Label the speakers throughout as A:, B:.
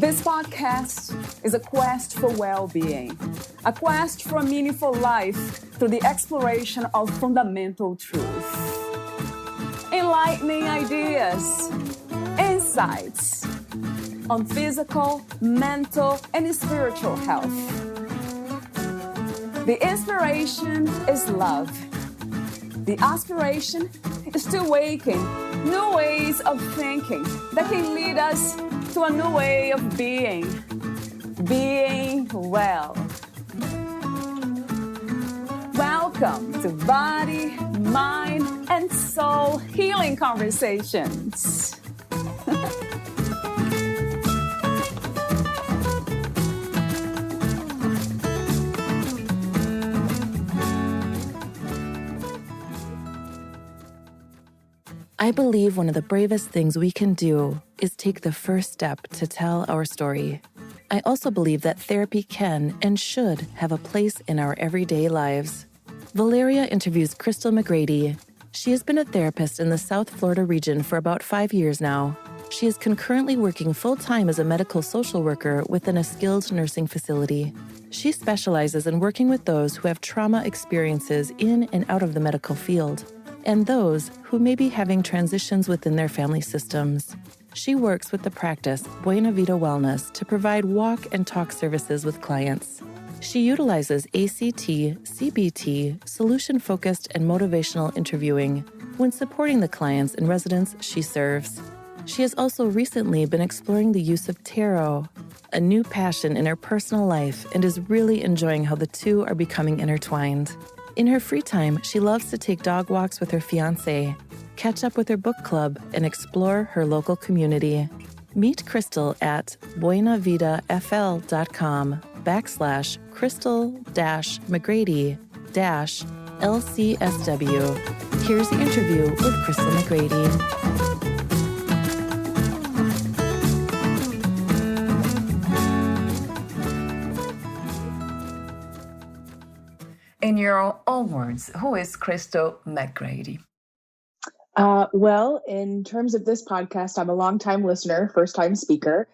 A: This podcast is a quest for well-being, a quest for a meaningful life through the exploration of fundamental truth. Enlightening ideas, insights on physical, mental, and spiritual health. The inspiration is love. The aspiration is to awaken new ways of thinking that can lead us to a new way of being well. Welcome to Body, Mind, and Soul Healing Conversations.
B: I believe one of the bravest things we can do is take the first step to tell our story. I also believe that therapy can and should have a place in our everyday lives. Valeria interviews Krystle McGrady. She has been a therapist in the South Florida region for about 5 years now. She is concurrently working full-time as a medical social worker within a skilled nursing facility. She specializes in working with those who have trauma experiences in and out of the medical field, and those who may be having transitions within their family systems. She works with the practice Buena Vida Wellness to provide walk and talk services with clients. She utilizes ACT, CBT, solution-focused and motivational interviewing when supporting the clients and residents she serves. She has also recently been exploring the use of tarot, a new passion in her personal life, and is really enjoying how the two are becoming intertwined. In her free time, she loves to take dog walks with her fiancé, catch up with her book club, and explore her local community. Meet Krystle at buenavidafl.com/Krystle-McGrady-LCSW. Here's the interview with Krystle McGrady. In your own words, who is Krystle McGrady?
C: Well, in terms of this podcast, I'm a longtime listener, first-time speaker.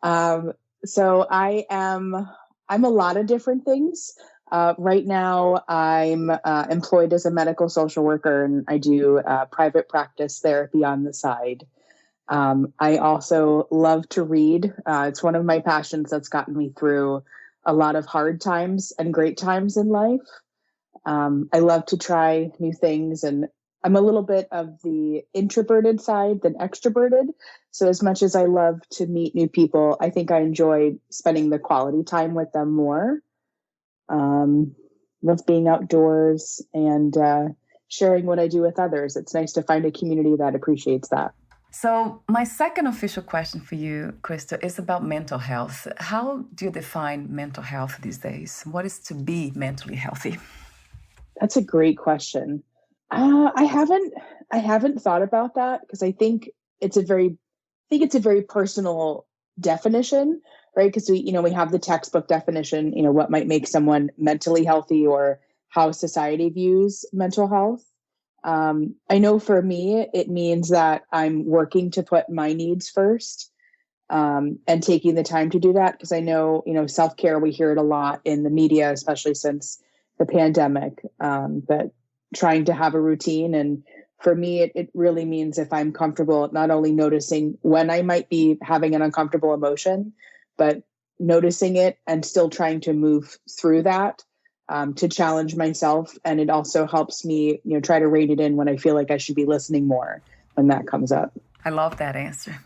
C: So I'm a lot of different things. Right now, I'm employed as a medical social worker, and I do private practice therapy on the side. I also love to read. It's one of my passions that's gotten me through a lot of hard times and great times in life. I love to try new things, and I'm a little bit of the introverted side than extroverted. So as much as I love to meet new people, I think I enjoy spending the quality time with them more. Love being outdoors and sharing what I do with others. It's nice to find a community that appreciates that.
B: So my second official question for you, Krystle, is about mental health. How do you define mental health these days? What is to be mentally healthy?
C: That's a great question. I haven't thought about that because I think it's a very personal definition, right? Because we have the textbook definition, what might make someone mentally healthy or how society views mental health. I know for me, it means that I'm working to put my needs first, and taking the time to do that. Because I know, self-care, we hear it a lot in the media, especially since the pandemic, but trying to have a routine. And for me, it really means if I'm comfortable, not only noticing when I might be having an uncomfortable emotion, but noticing it and still trying to move through that, to challenge myself. And it also helps me, try to rein it in when I feel like I should be listening more when that comes up.
B: I love that answer.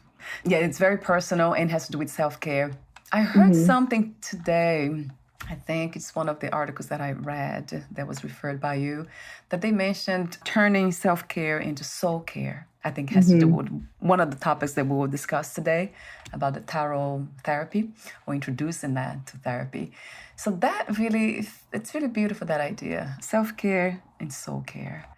B: Yeah, it's very personal and has to do with self-care. I heard something today. I think it's one of the articles that I read that was referred by you, that they mentioned turning self-care into soul care. I think it has to do with one of the topics that we will discuss today about the tarot therapy, or introducing that to therapy. So it's really beautiful, that idea, self-care and soul care.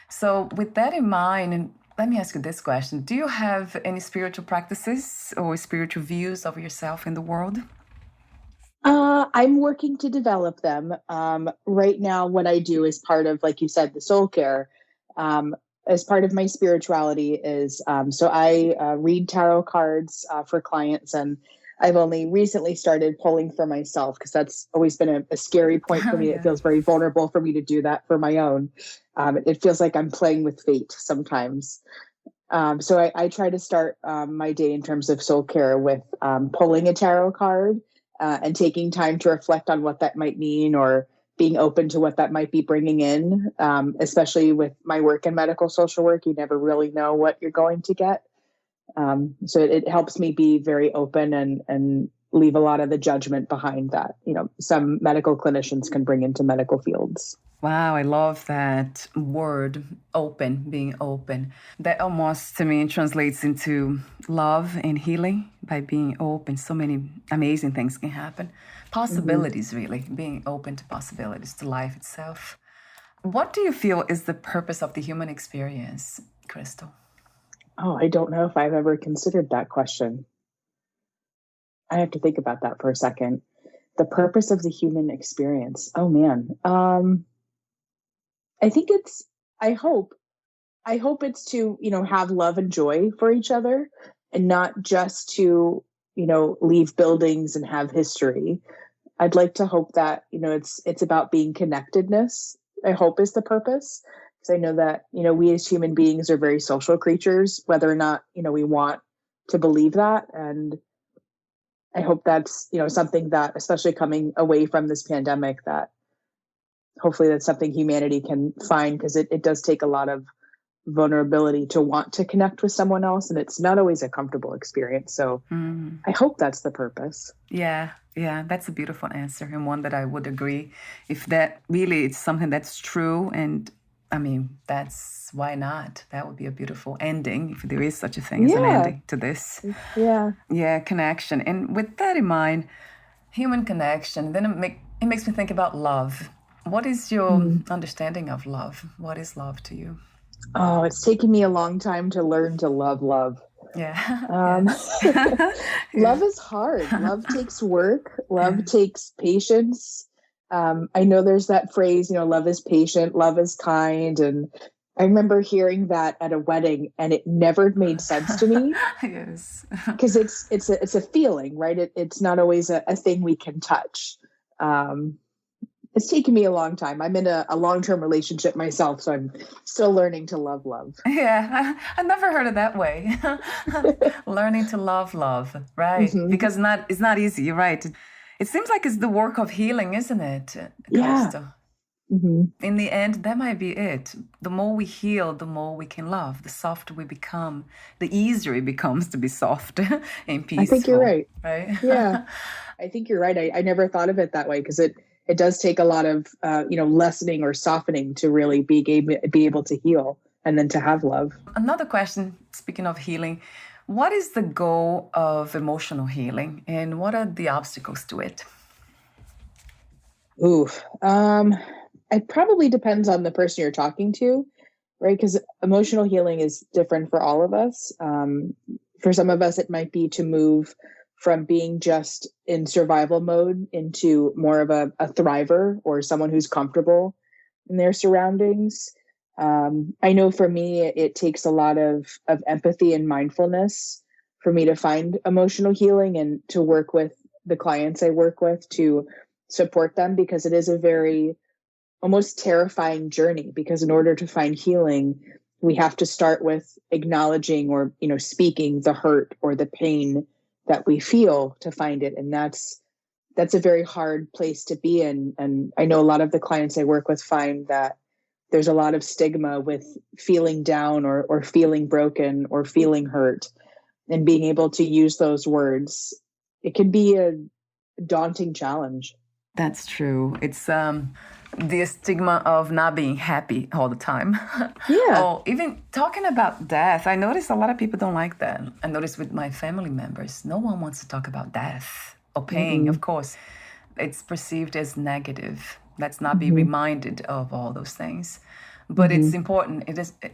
B: So with that in mind, and let me ask you this question. Do you have any spiritual practices or spiritual views of yourself in the world?
C: I'm working to develop them. Right now, what I do is part of, like you said, the soul care. As part of my spirituality is, so I read tarot cards for clients, and I've only recently started pulling for myself because that's always been a scary point for me.
B: Yeah.
C: It feels very vulnerable for me to do that for my own. It feels like I'm playing with fate sometimes. So I try to start my day in terms of soul care with pulling a tarot card and taking time to reflect on what that might mean or being open to what that might be bringing in, especially with my work in medical social work. You never really know what you're going to get. So it helps me be very open and leave a lot of the judgment behind that, some medical clinicians can bring into medical fields.
A: Wow, I love that word, open, being open. That almost to me translates into love and healing by being open. So many amazing things can happen. Possibilities, really, being open to possibilities, to life itself. What do you feel is the purpose of the human experience, Krystle?
C: Oh, I don't know if I've ever considered that question. I have to think about that for a second. The purpose of the human experience. Oh man. I think I hope it's to, have love and joy for each other and not just to, leave buildings and have history. I'd like to hope that, it's about being connectedness, I hope is the purpose. Because I know that, we as human beings are very social creatures, whether or not, we want to believe that. And I hope that's, something that, especially coming away from this pandemic, that hopefully that's something humanity can find, because it does take a lot of vulnerability to want to connect with someone else. And it's not always a comfortable experience. So I hope that's the purpose.
A: Yeah, that's a beautiful answer, and one that I would agree. If that really is something that's true, and I mean, that's why not? That would be a beautiful ending, if there is such a thing as an ending to this. Yeah, connection. And with that in mind, human connection, then it makes me think about love. What is your understanding of love? What is love to you?
C: Oh, it's taken me a long time to learn to love love.
A: Yeah.
C: Love is hard. Love takes work. Love takes patience. I know there's that phrase, love is patient, love is kind. And I remember hearing that at a wedding, and it never made sense to me.
A: Yes.
C: Because it's a feeling, right? It's not always a thing we can touch. It's taken me a long time. I'm in a long-term relationship myself, so I'm still learning to love love.
A: Yeah, I never heard it that way. Learning to love, right? Because it's not easy, you're right. It seems like it's the work of healing, isn't it, Krystle? In the end, that might be it. The more we heal, the more we can love. The softer we become, the easier it becomes to be soft and peaceful.
C: I think you're right.
A: Right?
C: Yeah, I think you're right. I never thought of it that way, because it does take a lot of, lessening or softening to really be able to heal and then to have love.
A: Another question, speaking of healing, what is the goal of emotional healing, and what are the obstacles to it?
C: It probably depends on the person you're talking to, right? Because emotional healing is different for all of us. For some of us, it might be to move from being just in survival mode into more of a thriver, or someone who's comfortable in their surroundings. I know for me, it takes a lot of empathy and mindfulness for me to find emotional healing and to work with the clients I work with to support them, because it is a very almost terrifying journey, because in order to find healing, we have to start with acknowledging or, speaking the hurt or the pain that we feel to find it. And that's a very hard place to be in. And I know a lot of the clients I work with find that there's a lot of stigma with feeling down or feeling broken or feeling hurt, and being able to use those words. It can be a daunting challenge.
A: That's true. It's the stigma of not being happy all the time.
C: Yeah.
A: Or even talking about death. I notice a lot of people don't like that. I notice with my family members, no one wants to talk about death or pain. Of course, it's perceived as negative. Let's not be reminded of all those things. But it's important,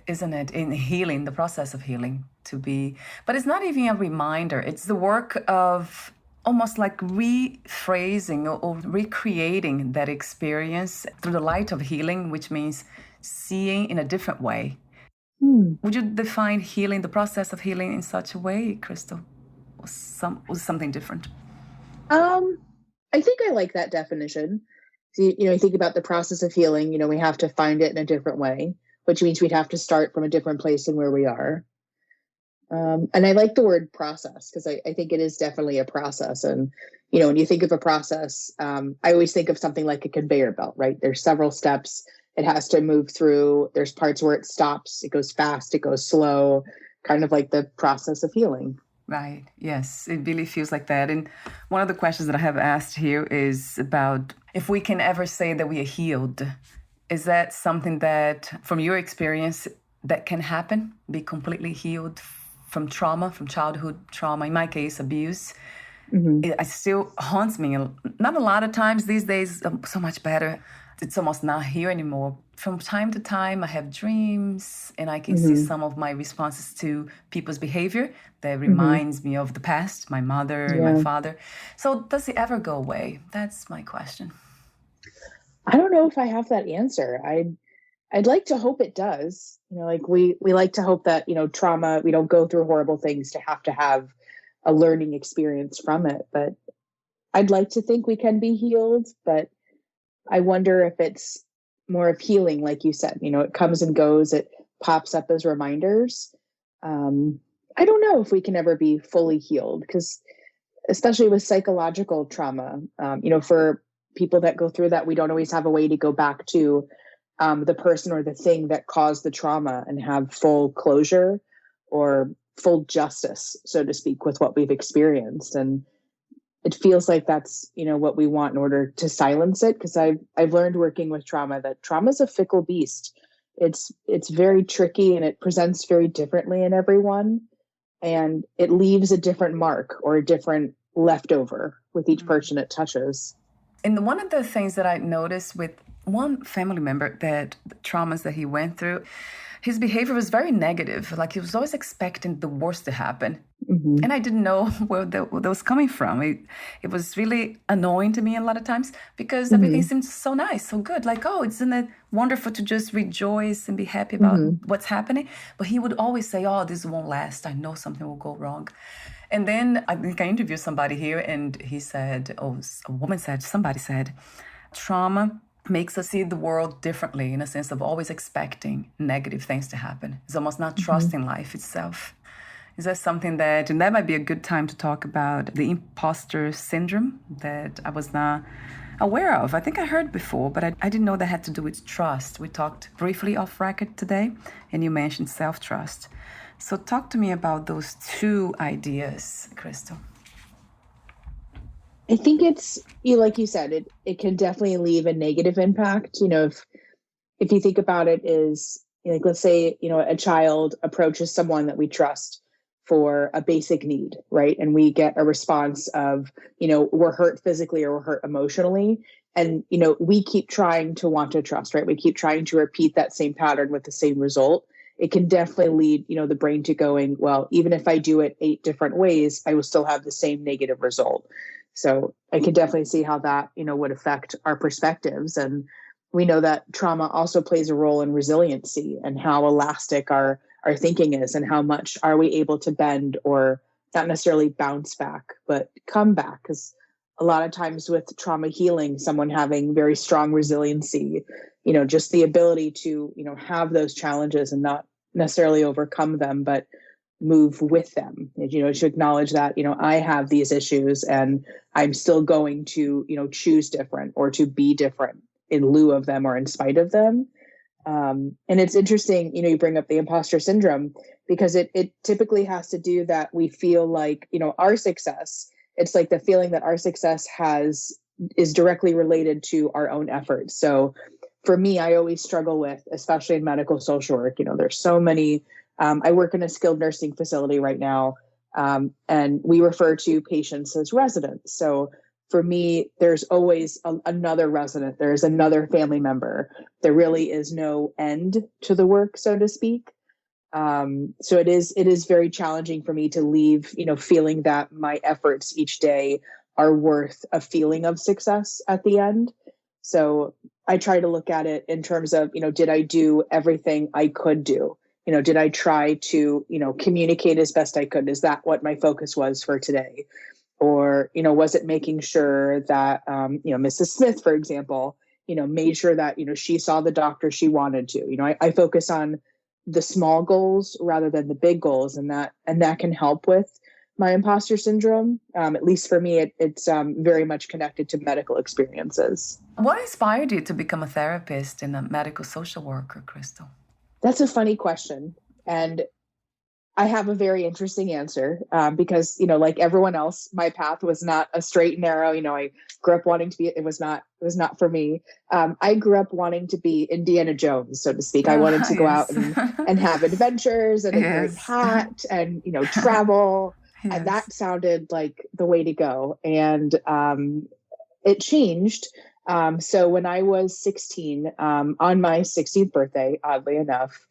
A: isn't it, in healing, the process of healing, to be. But it's not even a reminder. It's the work of almost like rephrasing or recreating that experience through the light of healing, which means seeing in a different way. Would you define healing, the process of healing, in such a way, Krystle? was something different?
C: I think I like that definition. So, you think about the process of healing, we have to find it in a different way, which means we'd have to start from a different place than where we are. And I like the word process because I think it is definitely a process. And, when you think of a process, I always think of something like a conveyor belt, right? There's several steps it has to move through. There's parts where it stops, it goes fast, it goes slow, kind of like the process of healing.
A: Right. Yes, it really feels like that. And one of the questions that I have asked here is about if we can ever say that we are healed. Is that something that, from your experience, that can happen? Be completely healed from trauma, from childhood trauma, in my case, abuse? Mm-hmm. It still haunts me. Not a lot of times these days, so much better. It's almost not here anymore. From time to time, I have dreams and I can see some of my responses to people's behavior that reminds me of the past, my mother and my father. So does it ever go away? That's my question.
C: I don't know if I have that answer. I'd like to hope it does. Like we like to hope that, trauma, we don't go through horrible things to have a learning experience from it. But I'd like to think we can be healed, but I wonder if it's more of healing, like you said, it comes and goes, it pops up as reminders. I don't know if we can ever be fully healed because especially with psychological trauma, for people that go through that, we don't always have a way to go back to the person or the thing that caused the trauma and have full closure or full justice, so to speak, with what we've experienced. And it feels like that's, what we want in order to silence it. Because I've learned working with trauma that trauma is a fickle beast. It's very tricky and it presents very differently in everyone. And it leaves a different mark or a different leftover with each person it touches.
A: And one of the things that I noticed with one family member, that the traumas that he went through, his behavior was very negative. Like he was always expecting the worst to happen. Mm-hmm. And I didn't know where that was coming from. It was really annoying to me a lot of times because everything seemed so nice, so good. Like, oh, isn't it wonderful to just rejoice and be happy about what's happening? But he would always say, oh, this won't last. I know something will go wrong. And then I think I interviewed somebody here and he said, somebody said, trauma makes us see the world differently in a sense of always expecting negative things to happen. It's almost not trusting life itself. Is that something that, and that might be a good time to talk about the imposter syndrome that I was not aware of. I think I heard before, but I didn't know that had to do with trust. We talked briefly off record today, and you mentioned self-trust. So talk to me about those two ideas, Krystle.
C: I think it's, like you said, it can definitely leave a negative impact. If you think about it is, like, let's say, a child approaches someone that we trust for a basic need, right? And we get a response of, we're hurt physically or we're hurt emotionally. And, we keep trying to want to trust, right? We keep trying to repeat that same pattern with the same result. It can definitely lead, the brain to going, well, even if I do it 8 different ways, I will still have the same negative result. So I can definitely see how that, would affect our perspectives. And we know that trauma also plays a role in resiliency and how elastic our thinking is and how much are we able to bend or not necessarily bounce back, but come back. Because a lot of times with trauma healing, someone having very strong resiliency, just the ability to, have those challenges and not necessarily overcome them, but move with them, to acknowledge that, I have these issues and I'm still going to, choose different or to be different in lieu of them or in spite of them. And it's interesting, you bring up the imposter syndrome because it typically has to do that we feel like, our success, it's like the feeling that our success is directly related to our own efforts. So for me, I always struggle with, especially in medical social work, there's so many, I work in a skilled nursing facility right now, and we refer to patients as residents. So for me, there's always another resident. There's another family member. There really is no end to the work, so to speak. So it is very challenging for me to leave, feeling that my efforts each day are worth a feeling of success at the end. So I try to look at it in terms of, did I do everything I could do? Did I try to, communicate as best I could? Is that what my focus was for today? Or, was it making sure that, Mrs. Smith, for example, made sure that, she saw the doctor she wanted to. I focus on the small goals rather than the big goals, and that can help with my imposter syndrome. At least for me, it's very much connected to medical experiences.
D: What inspired you to become a therapist and a medical social worker, Krystle?
C: That's a funny question. And I have a very interesting answer because, like everyone else, my path was not a straight and narrow. I grew up wanting to be, it was not for me. I grew up wanting to be Indiana Jones, so to speak. I wanted to go out and have adventures and a great hat and, travel. Yes. And that sounded like the way to go. And it changed. So when I was 16, on my 16th birthday, oddly enough,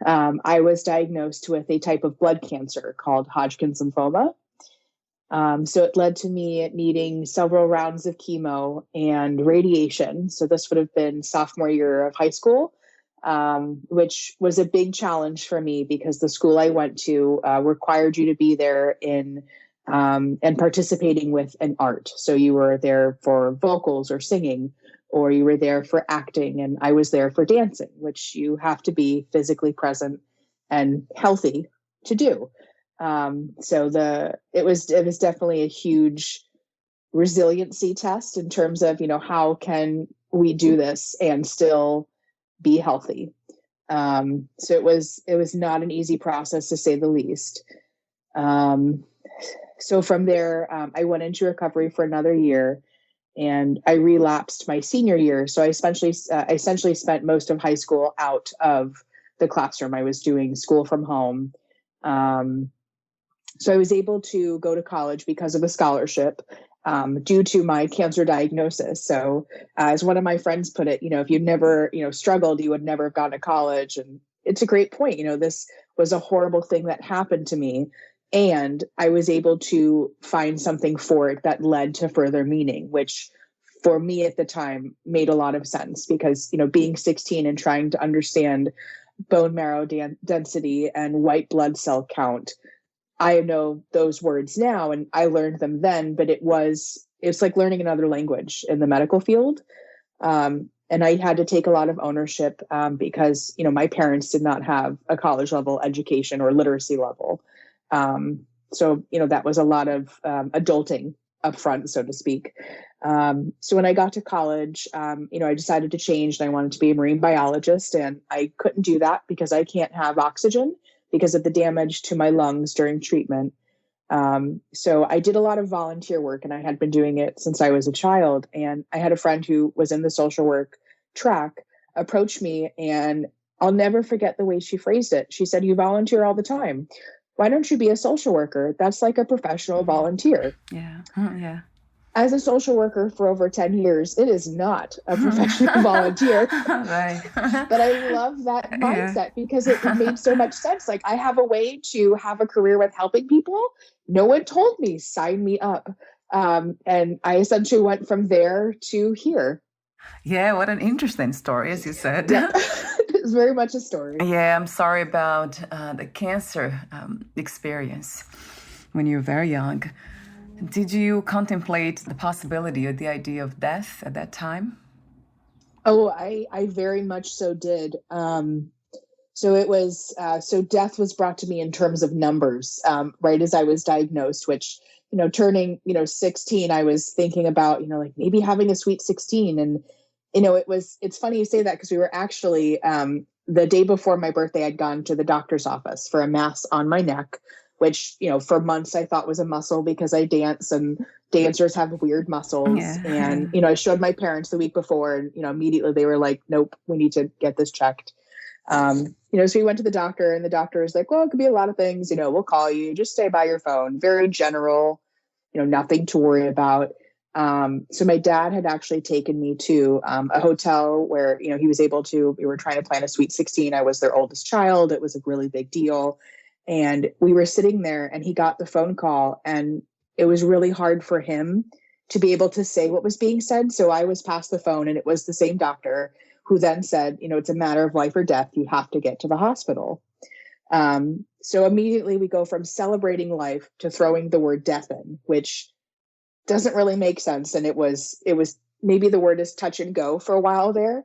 C: I was diagnosed with a type of blood cancer called Hodgkin's lymphoma. So it led to me needing several rounds of chemo and radiation. So this would have been sophomore year of high school, which was a big challenge for me because the school I went to required you to be there in and participating with an art. So you were there for vocals or singing, or you were there for acting, and I was there for dancing, which you have to be physically present and healthy to do. So it was definitely a huge resiliency test in terms of, how can we do this and still be healthy? So it was not an easy process, to say the least. So from there, I went into recovery for another year, and I relapsed my senior year. So I essentially spent most of high school out of the classroom. I was doing school from home. So I was able to go to college because of a scholarship due to my cancer diagnosis. So as one of my friends put it, if you'd never, struggled, you would never have gone to college. And it's a great point. This was a horrible thing that happened to me. And I was able to find something for it that led to further meaning, which for me at the time made a lot of sense because, being 16 and trying to understand bone marrow density and white blood cell count, I know those words now and I learned them then, but it's like learning another language in the medical field. And I had to take a lot of ownership because, my parents did not have a college level education or literacy level. So that was a lot of adulting upfront, so to speak. So when I got to college, I decided to change and I wanted to be a marine biologist, and I couldn't do that because I can't have oxygen because of the damage to my lungs during treatment. So I did a lot of volunteer work, and I had been doing it since I was a child. And I had a friend who was in the social work track approach me, and I'll never forget the way she phrased it. She said, "You volunteer all the time. Why don't you be a social worker? That's like a professional volunteer."
D: Yeah. Yeah.
C: As a social worker for over 10 years, it is not a professional volunteer.
D: Right.
C: But I love that mindset because it made so much sense. Like, I have a way to have a career with helping people. No one told me, sign me up. And I essentially went from there to here.
D: Yeah, what an interesting story, as you said.
C: Yeah. It's very much a story.
D: Yeah, I'm sorry about the cancer experience when you were very young. Did you contemplate the possibility or the idea of death at that time?
C: Oh, I very much so did. So it was, so death was brought to me in terms of numbers, right as I was diagnosed, which, turning, 16, I was thinking about, like maybe having a sweet 16. And, it's funny you say that because we were actually, the day before my birthday, I'd gone to the doctor's office for a mass on my neck, which, for months I thought was a muscle because I dance and dancers have weird muscles. Yeah. And, I showed my parents the week before and, immediately they were like, nope, we need to get this checked. So we went to the doctor and the doctor was like, well, it could be a lot of things, we'll call you, just stay by your phone. Very general, nothing to worry about. So my dad had actually taken me to a hotel where, he was able to, we were trying to plan a sweet 16. I was their oldest child. It was a really big deal. And we were sitting there and he got the phone call and it was really hard for him to be able to say what was being said. So I was past the phone and it was the same doctor who then said, it's a matter of life or death. You have to get to the hospital. So immediately we go from celebrating life to throwing the word death in, which doesn't really make sense. And it was maybe the word is touch and go for a while there.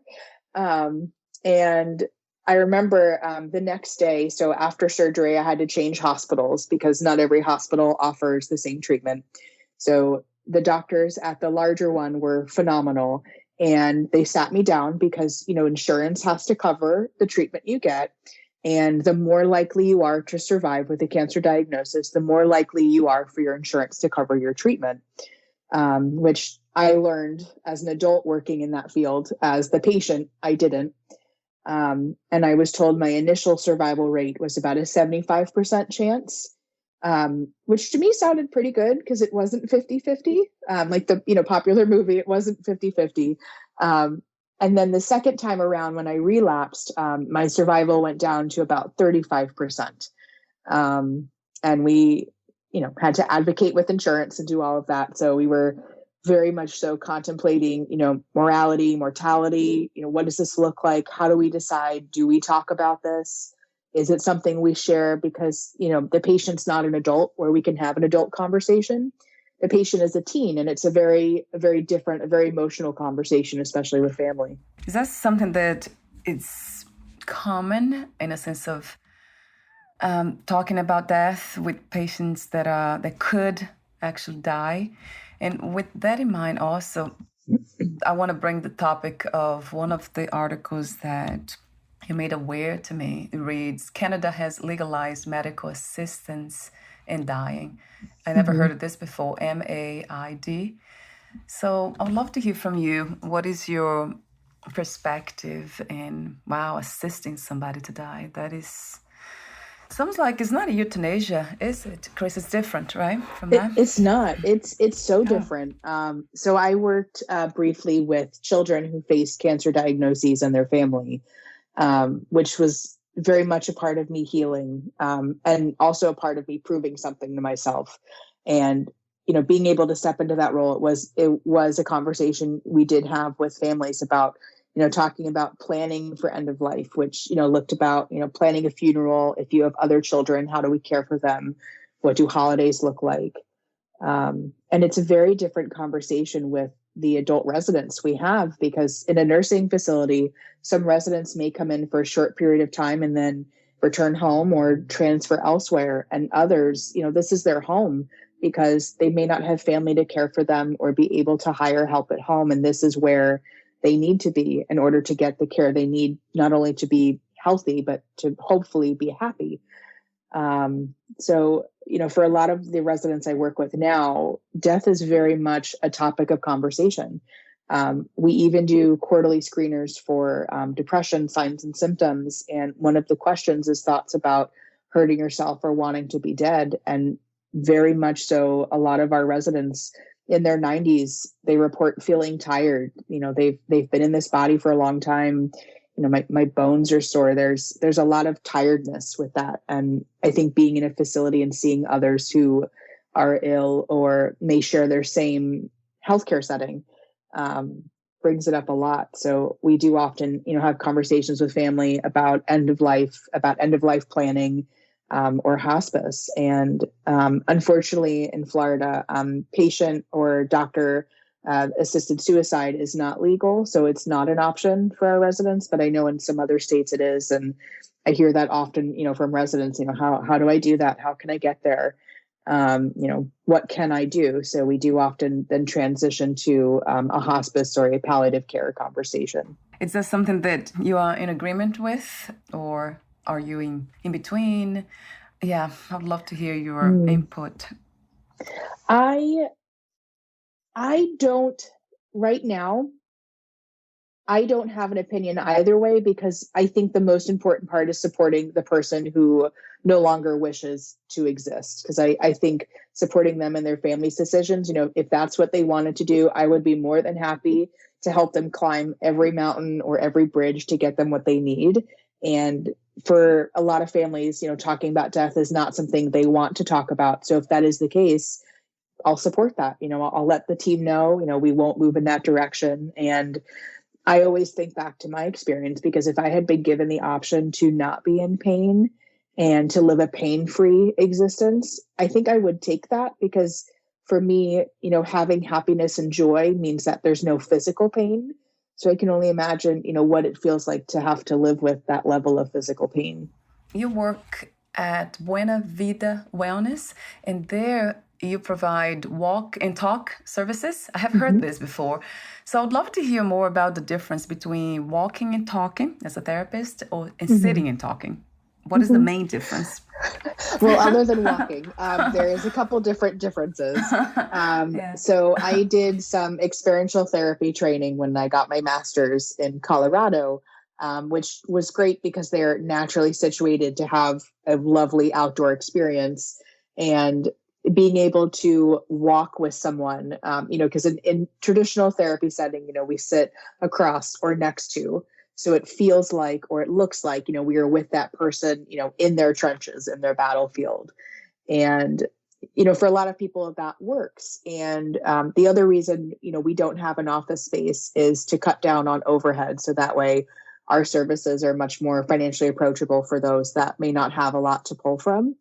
C: And I remember the next day, so after surgery, I had to change hospitals because not every hospital offers the same treatment. So the doctors at the larger one were phenomenal. And they sat me down because, insurance has to cover the treatment you get. And the more likely you are to survive with a cancer diagnosis, the more likely you are for your insurance to cover your treatment, which I learned as an adult working in that field. As the patient, I didn't. And I was told my initial survival rate was about a 75% chance, which to me sounded pretty good because it wasn't 50-50. Like the, popular movie, it wasn't 50-50. And then the second time around when I relapsed, my survival went down to about 35%. And we, had to advocate with insurance and do all of that. So we were very much so contemplating, morality, mortality, what does this look like? How do we decide? Do we talk about this? Is it something we share because, the patient's not an adult where we can have an adult conversation? The patient is a teen, and it's a very different, a very emotional conversation, especially with family.
D: Is that something that it's common in a sense of talking about death with patients that could actually die? And with that in mind also, I want to bring the topic of one of the articles that you made aware to me. It reads, Canada has legalized medical assistance in dying. I never heard of this before, MAID. So I would love to hear from you. What is your perspective in, assisting somebody to die? That is, sounds like it's not a euthanasia, is it? Chris, it's different, right? From that?
C: It's not. It's so different. So I worked briefly with children who faced cancer diagnoses and their family, which was very much a part of me healing, and also a part of me proving something to myself. And, being able to step into that role, it was a conversation we did have with families about, talking about planning for end of life, which, looked about, planning a funeral. If you have other children, how do we care for them? What do holidays look like? And it's a very different conversation with the adult residents we have, because in a nursing facility, some residents may come in for a short period of time and then return home or transfer elsewhere. And others, this is their home because they may not have family to care for them or be able to hire help at home. And this is where they need to be in order to get the care they need, not only to be healthy, but to hopefully be happy. So, for a lot of the residents I work with now, death is very much a topic of conversation. We even do quarterly screeners for depression signs and symptoms. And one of the questions is thoughts about hurting yourself or wanting to be dead. And very much so, a lot of our residents in their 90s, they report feeling tired. They've been in this body for a long time. My bones are sore. There's a lot of tiredness with that. And I think being in a facility and seeing others who are ill or may share their same healthcare setting brings it up a lot. So we do often, have conversations with family about end of life planning, or hospice. And unfortunately in Florida, patient or doctor assisted suicide is not legal. So it's not an option for our residents, but I know in some other states it is. And I hear that often, from residents, how do I do that? How can I get there? What can I do? So we do often then transition to a hospice or a palliative care conversation.
D: Is that something that you are in agreement with, or are you in between? Yeah, I'd love to hear your input.
C: I don't, right now, I don't have an opinion either way, because I think the most important part is supporting the person who no longer wishes to exist. Because I think supporting them and their family's decisions, if that's what they wanted to do, I would be more than happy to help them climb every mountain or every bridge to get them what they need. And for a lot of families, talking about death is not something they want to talk about. So if that is the case, I'll support that. I'll let the team know, we won't move in that direction. And I always think back to my experience, because if I had been given the option to not be in pain and to live a pain-free existence, I think I would take that, because for me, having happiness and joy means that there's no physical pain. So I can only imagine, what it feels like to have to live with that level of physical pain.
D: You work at Buena Vida Wellness, and there you provide walk and talk services. I have heard this before. So I'd love to hear more about the difference between walking and talking as a therapist and sitting and talking. What is the main difference?
C: Well, other than walking, there is a couple different differences. So I did some experiential therapy training when I got my master's in Colorado, which was great because they're naturally situated to have a lovely outdoor experience. And being able to walk with someone, because in traditional therapy setting, we sit across or next to. So it feels like, or it looks like, we are with that person, in their trenches, in their battlefield. And, for a lot of people that works. And the other reason, we don't have an office space is to cut down on overhead. So that way our services are much more financially approachable for those that may not have a lot to pull from.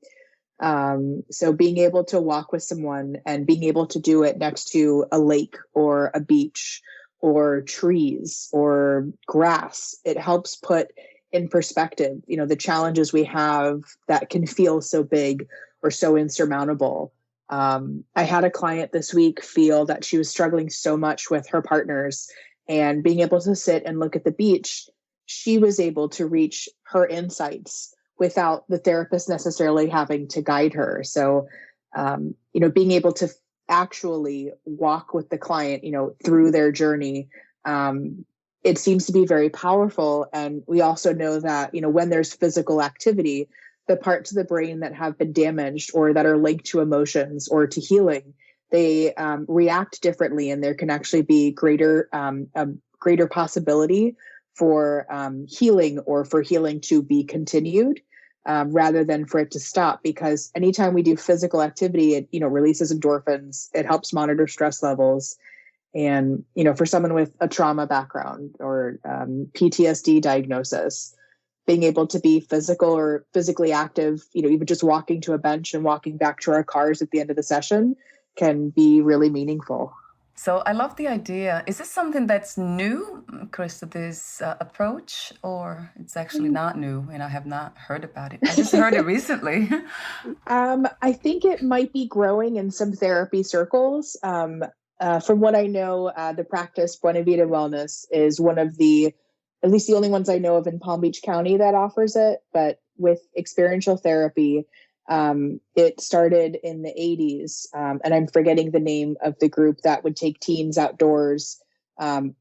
C: So being able to walk with someone and being able to do it next to a lake or a beach or trees or grass, it helps put in perspective, the challenges we have that can feel so big or so insurmountable. I had a client this week feel that she was struggling so much with her partners, and being able to sit and look at the beach, she was able to reach her insights without the therapist necessarily having to guide her. So, being able to actually walk with the client, through their journey, it seems to be very powerful. And we also know that, when there's physical activity, the parts of the brain that have been damaged or that are linked to emotions or to healing, they react differently, and there can actually be greater possibility for healing, or for healing to be continued. Rather than for it to stop, because anytime we do physical activity, it, releases endorphins, it helps monitor stress levels. And, for someone with a trauma background or PTSD diagnosis, being able to be physical or physically active, even just walking to a bench and walking back to our cars at the end of the session can be really meaningful.
D: So I love the idea. Is this something that's new, Krystle, this approach, or it's actually not new and I have not heard about it? I just heard it recently.
C: I think it might be growing in some therapy circles. From what I know, the practice Buena Vida Wellness is one of at least the only ones I know of in Palm Beach County that offers it. But with experiential therapy, it started in the 80s, and I'm forgetting the name of the group that would take teens outdoors. And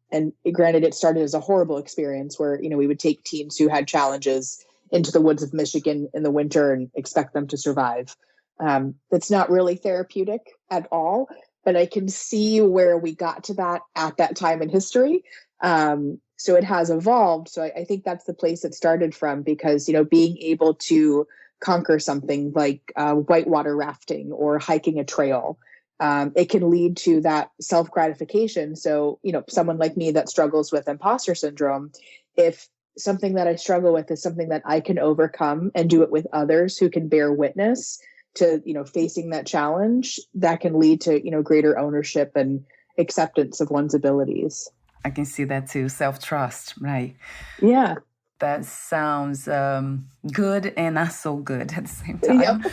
C: granted, it started as a horrible experience where, we would take teens who had challenges into the woods of Michigan in the winter and expect them to survive. That's not really therapeutic at all, but I can see where we got to that at that time in history. So it has evolved. So I think that's the place it started from, because, being able to conquer something like whitewater rafting or hiking a trail, it can lead to that self-gratification. So, someone like me that struggles with imposter syndrome, if something that I struggle with is something that I can overcome and do it with others who can bear witness to, facing that challenge, that can lead to, greater ownership and acceptance of one's abilities.
D: I can see that too. Self-trust, right?
C: Yeah.
D: That sounds good and not so good at the same time. Yep.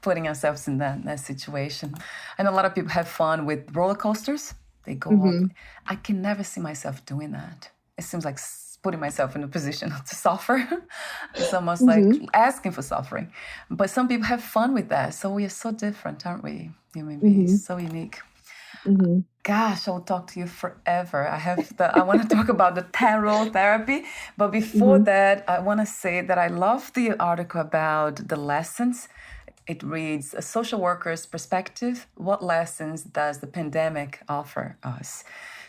D: Putting ourselves in that situation. I know a lot of people have fun with roller coasters. They go up. I can never see myself doing that. It seems like putting myself in a position to suffer. It's almost like asking for suffering. But some people have fun with that. So we are so different, aren't we? Human beings, so unique. Gosh, I'll talk to you forever. I want to talk about the tarot therapy. But before that, I want to say that I love the article about the lessons. It reads, a social worker's perspective, what lessons does the pandemic offer us?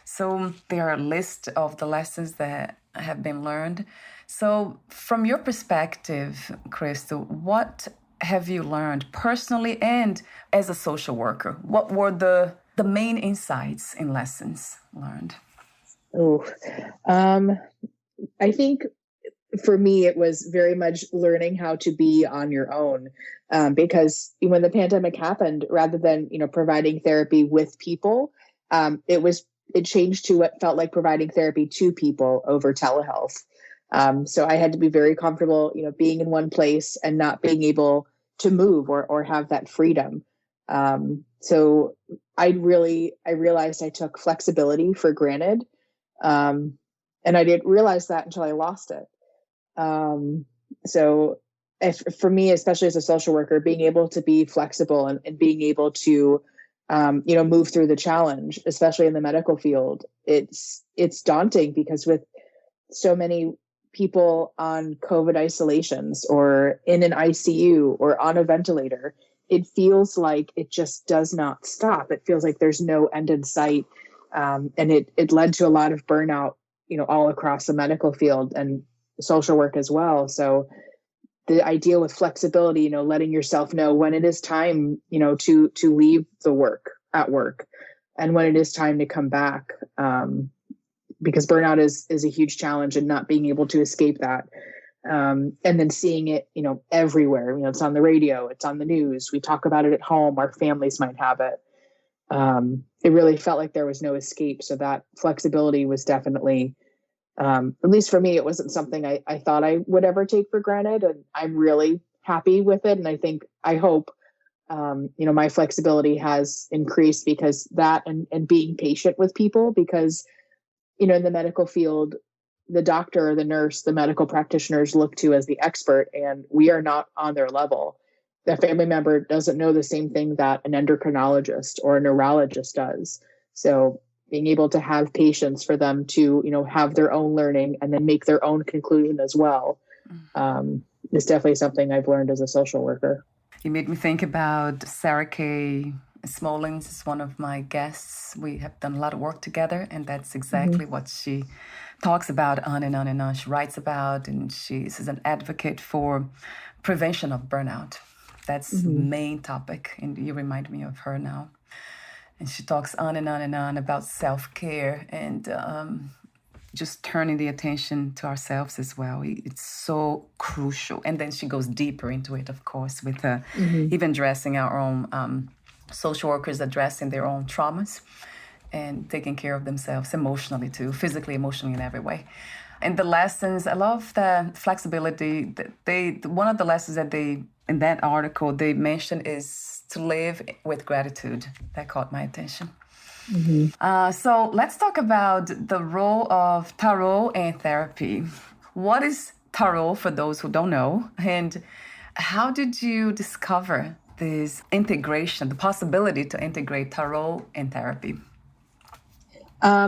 D: So there are a list of the lessons that have been learned. So from your perspective, Krystle, what have you learned personally and as a social worker? What were the main insights and lessons learned?
C: I think for me, it was very much learning how to be on your own, because when the pandemic happened, rather than, providing therapy with people, it changed to what felt like providing therapy to people over telehealth. So I had to be very comfortable, being in one place and not being able to move or have that freedom. So I realized I took flexibility for granted. And I didn't realize that until I lost it. So for me, especially as a social worker, being able to be flexible and being able to, move through the challenge, especially in the medical field, it's daunting because with so many people on COVID isolations or in an ICU or on a ventilator, it feels like it just does not stop. It feels like there's no end in sight. And it led to a lot of burnout, all across the medical field and social work as well. So the idea with flexibility, letting yourself know when it is time, to leave the work at work and when it is time to come back. Because burnout is a huge challenge and not being able to escape that. And then seeing it, everywhere, it's on the radio, it's on the news. We talk about it at home. Our families might have it. It really felt like there was no escape. So that flexibility was definitely, at least for me, it wasn't something I thought I would ever take for granted. And I'm really happy with it. And I hope, my flexibility has increased because that and being patient with people, because, in the medical field, the doctor, the nurse, the medical practitioners look to as the expert, and we are not on their level. The family member doesn't know the same thing that an endocrinologist or a neurologist does. So being able to have patience for them to, have their own learning and then make their own conclusion as well, is definitely something I've learned as a social worker.
D: You made me think about Sarah K. Smolins is one of my guests. We have done a lot of work together, and that's exactly what she talks about on and on and on. She writes about, and she's an advocate for prevention of burnout. That's the main topic, and you remind me of her now. And she talks on and on and on about self-care and just turning the attention to ourselves as well. It's so crucial. And then she goes deeper into it, of course, with even addressing our own social workers, addressing their own traumas and taking care of themselves emotionally too, physically, emotionally, in every way. And the lessons, I love the flexibility. One of the lessons that in that article they mentioned is to live with gratitude. That caught my attention. So let's talk about the role of tarot and therapy. What is tarot for those who don't know? And how did you discover this integration, the possibility to integrate tarot and therapy?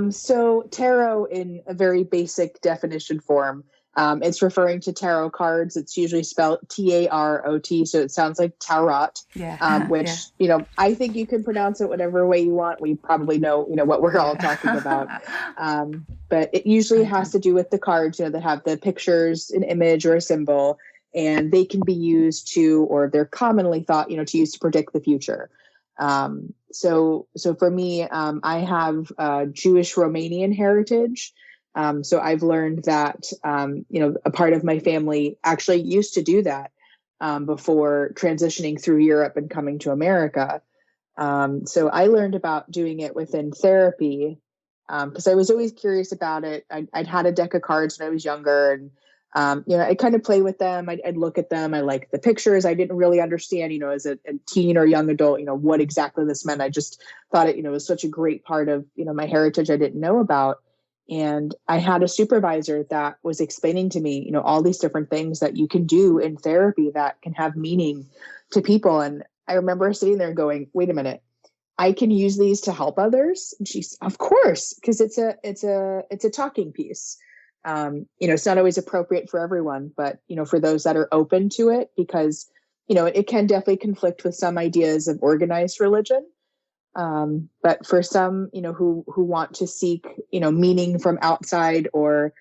C: So tarot, in a very basic definition form, it's referring to tarot cards. It's usually spelled Tarot, so it sounds like tarot, which, I think you can pronounce it whatever way you want. We probably know, what we're all talking about. But it usually has to do with the cards, that have the pictures, an image or a symbol, and they can be used to, or they're commonly thought, to use to predict the future. So for me, I have Jewish Romanian heritage. So I've learned that, a part of my family actually used to do that before transitioning through Europe and coming to America. So I learned about doing it within therapy because I was always curious about it. I'd had a deck of cards when I was younger, and I kind of play with them. I'd look at them. I liked the pictures. I didn't really understand, as a teen or young adult, what exactly this meant. I just thought it, was such a great part of, my heritage I didn't know about. And I had a supervisor that was explaining to me, all these different things that you can do in therapy that can have meaning to people. And I remember sitting there going, wait a minute, I can use these to help others. And she's, of course, because it's a talking piece. It's not always appropriate for everyone, but, for those that are open to it, because, it can definitely conflict with some ideas of organized religion. But for some, who want to seek, meaning from outside, or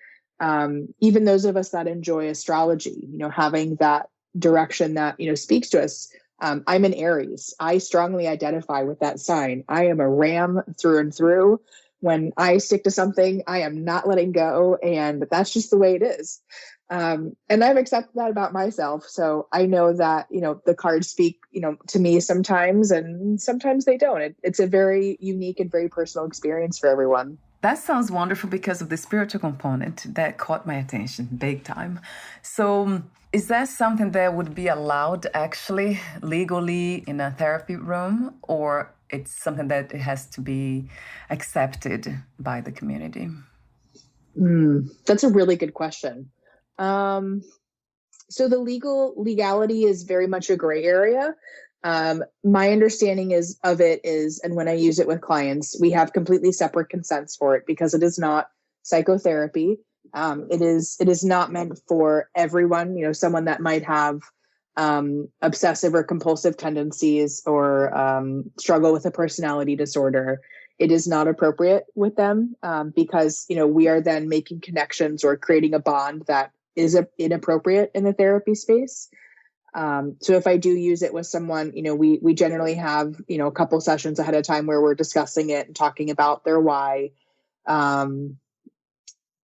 C: even those of us that enjoy astrology, having that direction that, speaks to us. I'm an Aries. I strongly identify with that sign. I am a ram through and through. When I stick to something, I am not letting go. And that's just the way it is. And I've accepted that about myself. So I know that, the cards speak, to me sometimes, and sometimes they don't. It's a very unique and very personal experience for everyone.
D: That sounds wonderful because of the spiritual component that caught my attention big time. So is that something that would be allowed actually legally in a therapy room, or it's something that it has to be accepted by the community?
C: That's a really good question. So the legality is very much a gray area. My understanding is, and when I use it with clients, we have completely separate consents for it because it is not psychotherapy. It is not meant for everyone, someone that might have, obsessive or compulsive tendencies or, struggle with a personality disorder. It is not appropriate with them, because, we are then making connections or creating a bond that is inappropriate in the therapy space. So if I do use it with someone, we generally have, a couple sessions ahead of time where we're discussing it and talking about their why. And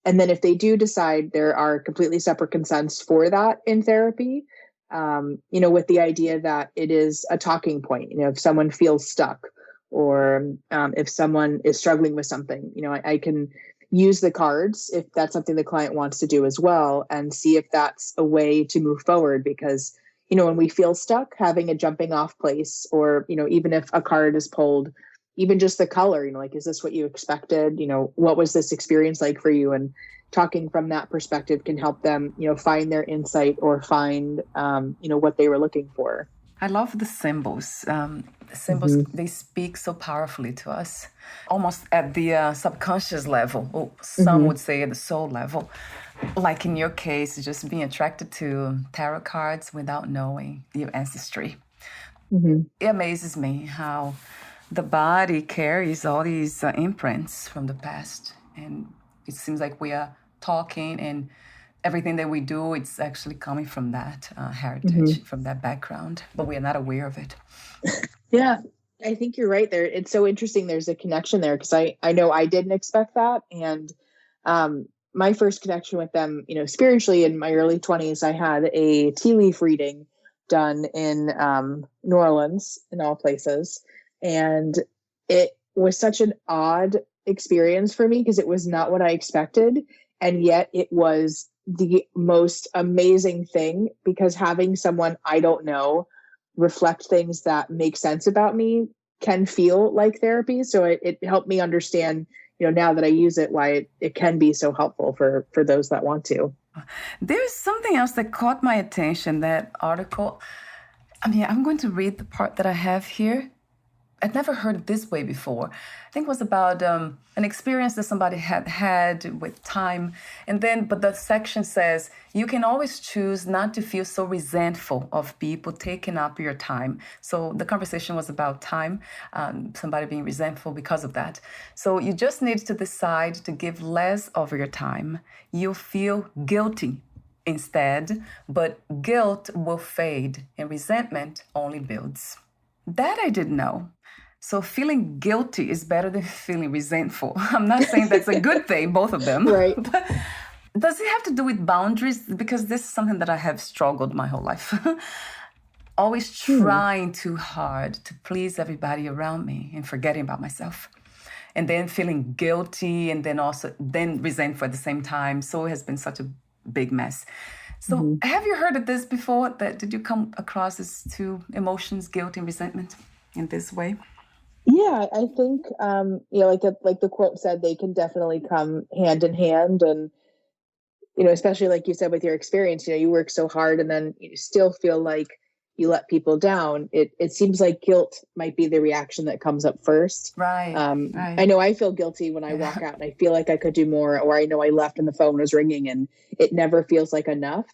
C: then if they do decide, there are completely separate consents for that in therapy, with the idea that it is a talking point. If someone feels stuck or if someone is struggling with something, I can use the cards if that's something the client wants to do as well, and see if that's a way to move forward. Because, when we feel stuck, having a jumping off place, or, even if a card is pulled, even just the color, like, is this what you expected? What was this experience like for you? And talking from that perspective can help them, find their insight or find, what they were looking for.
D: I love the symbols. Symbols, they speak so powerfully to us, almost at the subconscious level, or some would say at the soul level. Like in your case, just being attracted to tarot cards without knowing your ancestry. It amazes me how the body carries all these imprints from the past. And it seems like we are talking, and everything that we do, it's actually coming from that heritage, from that background, but we are not aware of it.
C: Yeah, I think you're right there. It's so interesting. There's a connection there because I know I didn't expect that. And my first connection with them, spiritually in my early 20s, I had a tea leaf reading done in New Orleans, in all places. And it was such an odd experience for me because it was not what I expected. And yet it was the most amazing thing, because having someone I don't know reflect things that make sense about me can feel like therapy. So it helped me understand, now that I use it, why it can be so helpful for those that want to.
D: There's something else that caught my attention, that article. I'm going to read the part that I have here. I'd never heard it this way before. I think it was about an experience that somebody had with time. But the section says, you can always choose not to feel so resentful of people taking up your time. So the conversation was about time, somebody being resentful because of that. So you just need to decide to give less of your time. You'll feel guilty instead, but guilt will fade and resentment only builds. That I didn't know. So feeling guilty is better than feeling resentful. I'm not saying that's a good thing, both of them.
C: Right.
D: But does it have to do with boundaries? Because this is something that I have struggled my whole life. Always trying too hard to please everybody around me and forgetting about myself. And then feeling guilty and then resentful at the same time. So it has been such a big mess. So have you heard of this before? Did you come across these two emotions, guilt and resentment, in this way?
C: Yeah, I think, like the quote said, they can definitely come hand in hand. And, especially like you said, with your experience, you work so hard and then you still feel like you let people down. It seems like guilt might be the reaction that comes up first.
D: Right. Right.
C: I know I feel guilty when I walk out and I feel like I could do more, or I know I left and the phone was ringing and it never feels like enough.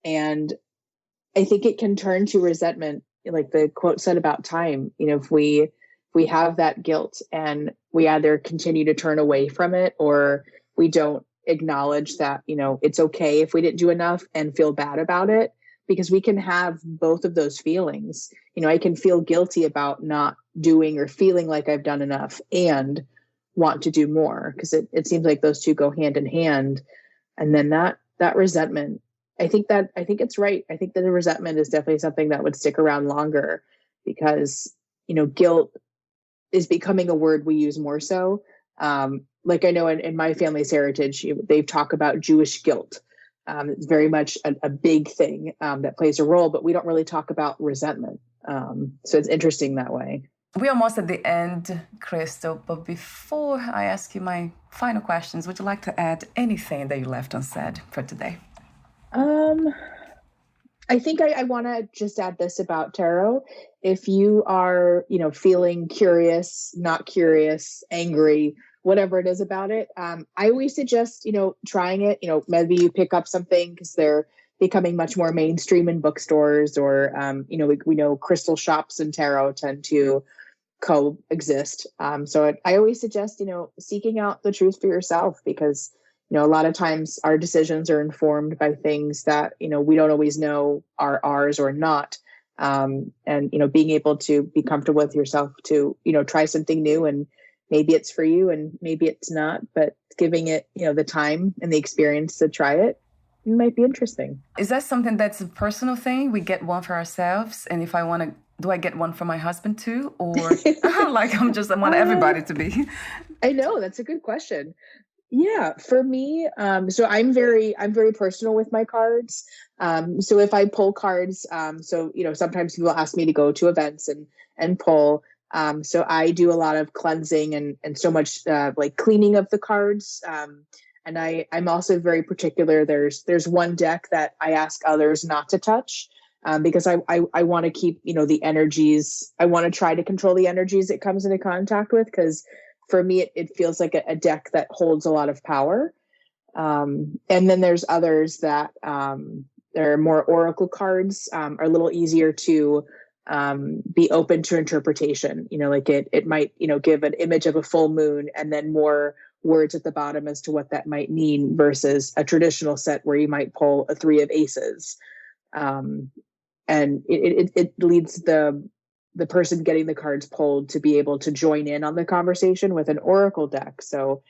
C: And I think it can turn to resentment, like the quote said about time. If we have that guilt and we either continue to turn away from it, or we don't acknowledge that, it's okay if we didn't do enough and feel bad about it, because we can have both of those feelings. I can feel guilty about not doing or feeling like I've done enough and want to do more, because it seems like those two go hand in hand. And then that that resentment. I think it's right. I think that the resentment is definitely something that would stick around longer because, guilt is becoming a word we use more so. Like I know in my family's heritage, they talk about Jewish guilt. It's very much a big thing that plays a role, but we don't really talk about resentment. So it's interesting that way.
D: We're almost at the end, Krystle, but before I ask you my final questions, would you like to add anything that you left unsaid for today?
C: I think I want to just add this about tarot. If you are, feeling curious, not curious, angry, whatever it is about it, I always suggest, trying it. Maybe you pick up something because they're becoming much more mainstream in bookstores, or we know crystal shops and tarot tend to coexist. So I always suggest, seeking out the truth for yourself, because a lot of times our decisions are informed by things that, we don't always know are ours or not. And, being able to be comfortable with yourself to, try something new, and maybe it's for you and maybe it's not, but giving it, the time and the experience to try it might be interesting.
D: Is that something that's a personal thing? We get one for ourselves. And if I want to, do I get one for my husband too? Or like I want everybody to be?
C: I know, that's a good question. Yeah, for me, so I'm very personal with my cards. So if I pull cards, sometimes people ask me to go to events and pull. So I do a lot of cleansing and so much like cleaning of the cards. And I'm also very particular. There's one deck that I ask others not to touch. Because I want to keep, the energies. I want to try to control the energies it comes into contact with, because for me, it feels like a deck that holds a lot of power. And then there's others that they're more oracle cards, are a little easier to be open to interpretation. Like it might, give an image of a full moon and then more words at the bottom as to what that might mean, versus a traditional set where you might pull a 3 of aces. And it leads the person getting the cards pulled to be able to join in on the conversation with an oracle deck. So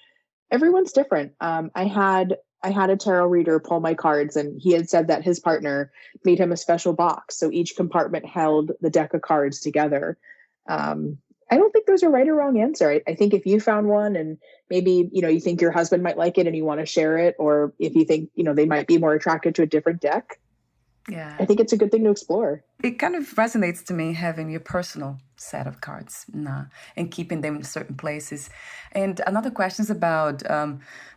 C: everyone's different. I had a tarot reader pull my cards, and he had said that his partner made him a special box. So each compartment held the deck of cards together. I don't think there's a right or wrong answer. I think if you found one and maybe, you think your husband might like it and you want to share it, or if you think, they might be more attracted to a different deck,
D: yeah,
C: I think it's a good thing to explore.
D: It kind of resonates to me, having your personal set of cards and keeping them in certain places. And another question is about,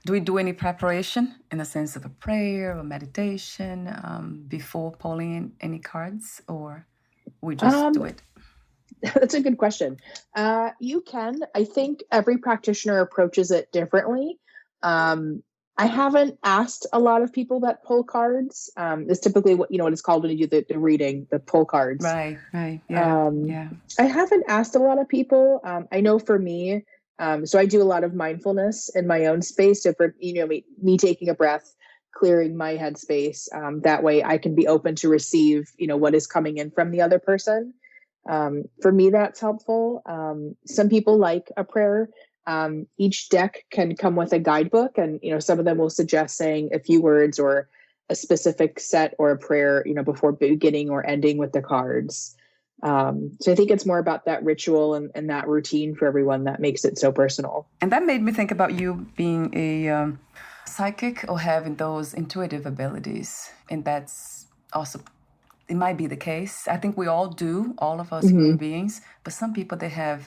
D: do we do any preparation in the sense of a prayer or meditation before pulling any cards, or we just do it?
C: That's a good question. You can. I think every practitioner approaches it differently. I haven't asked a lot of people that pull cards. It's typically what it's called when you do the reading, the pull cards.
D: Right. Yeah.
C: I haven't asked a lot of people. I know for me, so I do a lot of mindfulness in my own space. So for me taking a breath, clearing my headspace, that way I can be open to receive what is coming in from the other person. For me, that's helpful. Some people like a prayer. Each deck can come with a guidebook, and some of them will suggest saying a few words or a specific set or a prayer before beginning or ending with the cards. So I think it's more about that ritual and that routine for everyone that makes it so personal.
D: And that made me think about you being a psychic or having those intuitive abilities, and that's also, it might be the case. I think we all do, all of us human beings, but some people, they have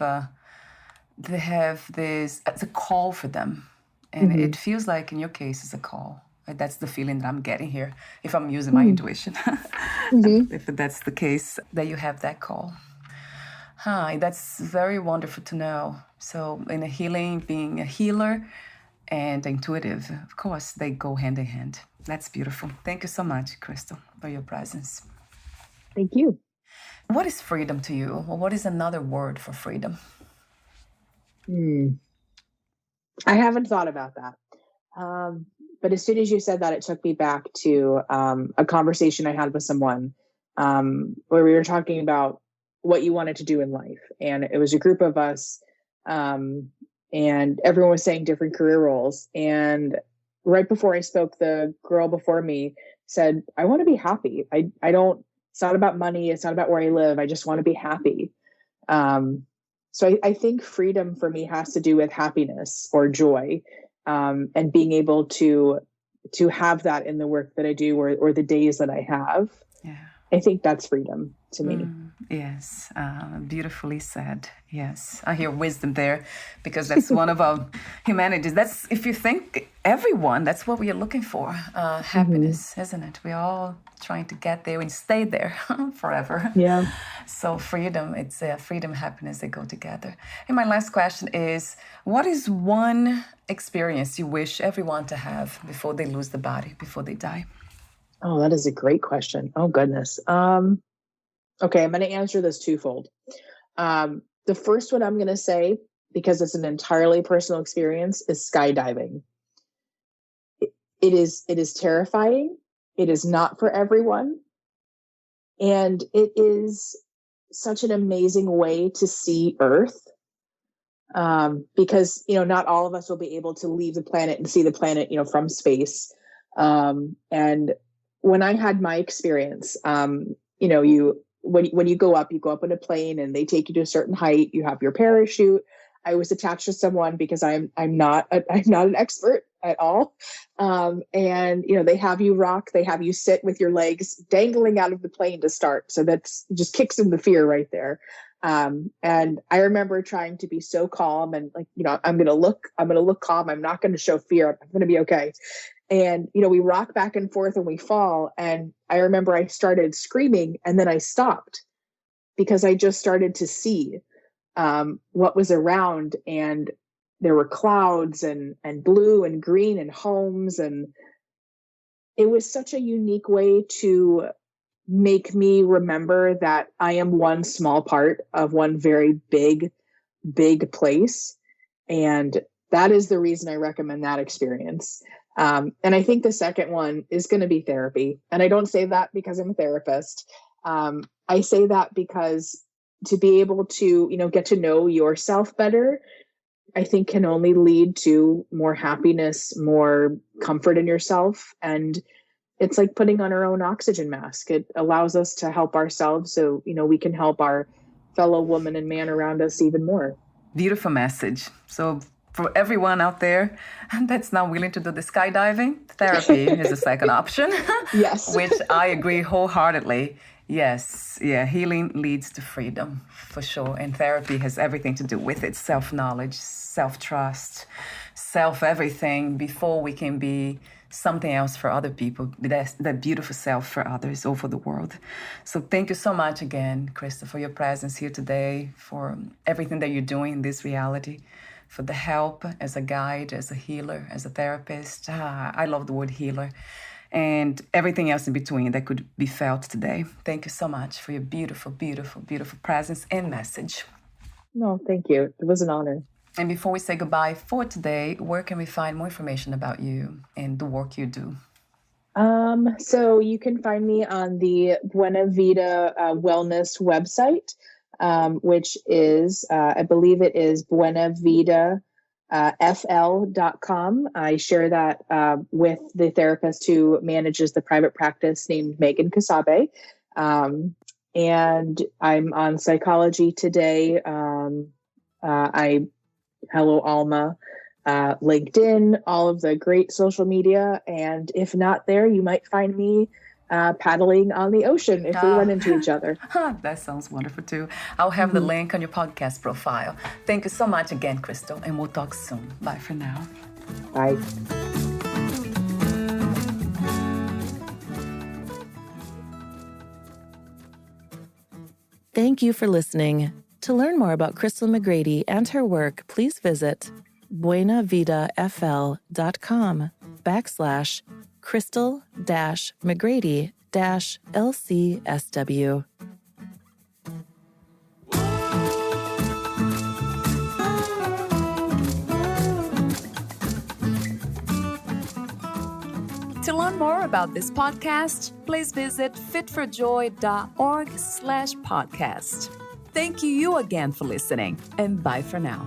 D: this, it's a call for them. And it feels like in your case, it's a call. That's the feeling that I'm getting here, if I'm using my intuition. If that's the case, that you have that call. That's very wonderful to know. So in a healing, being a healer and intuitive, of course, they go hand in hand. That's beautiful. Thank you so much, Krystle, for your presence.
C: Thank you.
D: What is freedom to you? Or what is another word for freedom?
C: I haven't thought about that. But as soon as you said that, it took me back to a conversation I had with someone where we were talking about what you wanted to do in life. And it was a group of us, and everyone was saying different career roles. And right before I spoke, the girl before me said, I want to be happy. It's not about money. It's not about where I live. I just want to be happy. So I think freedom for me has to do with happiness or joy, and being able to have that in the work that I do or the days that I have.
D: Yeah.
C: I think that's freedom to me.
D: Yes, beautifully said. Yes, I hear wisdom there, because that's one of our humanities. That's, if you think everyone, that's what we are looking for. Happiness, isn't it? We're all trying to get there and stay there forever.
C: Yeah.
D: So freedom, it's freedom, happiness, they go together. And my last question is, what is one experience you wish everyone to have before they lose the body, before they die?
C: Oh, that is a great question. Oh, goodness. Okay, I'm going to answer this twofold. The first one I'm going to say, because it's an entirely personal experience, is skydiving. It is terrifying. It is not for everyone. And it is such an amazing way to see Earth. Because, not all of us will be able to leave the planet and see the planet, from space. And when I had my experience, when you go up in a plane and they take you to a certain height, you have your parachute. I was attached to someone because I'm not an expert at all. And they have you rock, they have you sit with your legs dangling out of the plane to start. So that's just kicks in the fear right there. And I remember trying to be so calm and I'm going to look calm. I'm not going to show fear. I'm going to be okay. And, we rock back and forth and we fall. And I remember I started screaming and then I stopped because I just started to see what was around. And there were clouds and blue and green and homes. And it was such a unique way to make me remember that I am one small part of one very big, big place. And that is the reason I recommend that experience. And I think the second one is going to be therapy. And I don't say that because I'm a therapist. I say that because to be able to, get to know yourself better, I think can only lead to more happiness, more comfort in yourself. And it's like putting on our own oxygen mask. It allows us to help ourselves so, we can help our fellow woman and man around us even more.
D: Beautiful message. So for everyone out there that's not willing to do the skydiving, therapy is a second option.
C: Yes.
D: Which I agree wholeheartedly. Yes. Yeah. Healing leads to freedom for sure. And therapy has everything to do with it. Self-knowledge, self-trust, self-everything before we can be something else for other people. That's that beautiful self for others over the world. So thank you so much again, Krystle, for your presence here today, for everything that you're doing in this reality, for the help as a guide, as a healer, as a therapist. I love the word healer. And everything else in between that could be felt today. Thank you so much for your beautiful, beautiful, beautiful presence and message.
C: No, thank you. It was an honor.
D: And before we say goodbye for today, where can we find more information about you and the work you do?
C: So you can find me on the Buena Vida Wellness website, which is, I believe it is buenavida.fl.com. I share that with the therapist who manages the private practice named Megan Kasabe. And I'm on Psychology Today. Hello Alma, LinkedIn, all of the great social media. And if not there, you might find me paddling on the ocean if we run into each other.
D: That sounds wonderful too. I'll have the link on your podcast profile. Thank you so much again, Krystle, and we'll talk soon. Bye for now.
C: Bye.
B: Thank you for listening. To learn more about Krystle McGrady and her work, please visit buenavidafl.com/Krystle-McGrady-LCSW.
A: To learn more about this podcast, please visit fitforjoy.org/podcast. Thank you again for listening, and bye for now.